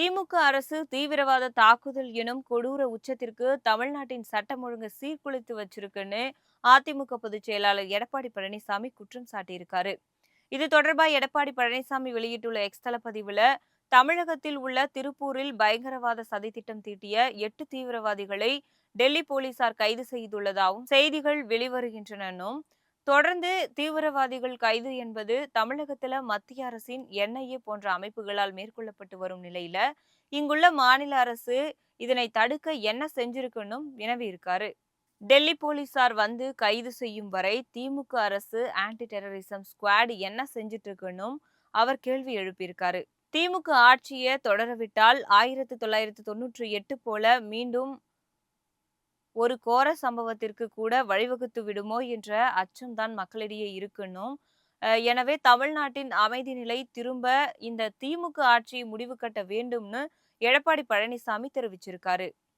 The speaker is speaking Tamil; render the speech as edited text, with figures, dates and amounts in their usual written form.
திமுக அரசு தீவிரவாத தாக்குதல் எனும் கொடூர உச்சத்திற்கு தமிழ்நாட்டின் சட்டம் ஒழுங்கு சீர்குலைத்து வச்சிருக்குன்னு அதிமுக பொதுச் செயலாளர் எடப்பாடி பழனிசாமி குற்றம் சாட்டியிருக்காரு. இது தொடர்பா எடப்பாடி பழனிசாமி வெளியிட்டுள்ள எக்ஸ் தள பதிவுல, தமிழகத்தில் உள்ள திருப்பூரில் பயங்கரவாத சதித்திட்டம் தீட்டிய 8 தீவிரவாதிகளை டெல்லி போலீசார் கைது செய்துள்ளதாகவும் செய்திகள் வெளிவருகின்றனும், தொடர்ந்து தீவிரவாதிகள் கைது என்பது தமிழகத்துல மத்திய அரசின் என்ஐஏ போன்ற அமைப்புகளால் மேற்கொள்ளப்பட்டு வரும் நிலையில, இங்குள்ள மாநில அரசு இதனை தடுக்க என்ன செஞ்சிருக்குன்னும் வினவியிருக்காரு. டெல்லி போலீசார் வந்து கைது செய்யும் வரை திமுக அரசு ஆன்டி டெரரிசம் ஸ்குவாட் என்ன செஞ்சிட்டு இருக்குன்னும் அவர் கேள்வி எழுப்பியிருக்காரு. திமுக ஆட்சியை தொடரவிட்டால் 1998 போல மீண்டும் ஒரு கோர சம்பவத்திற்கு கூட வழிவகுத்து விடுமோ என்ற அச்சம்தான் மக்களிடையே இருக்குன்னும், எனவே தமிழ்நாட்டின் அமைதி நிலை திரும்ப இந்த திமுக ஆட்சி முடிவு கட்ட வேண்டும்னு எடப்பாடி பழனிசாமி தெரிவிச்சிருக்காரு.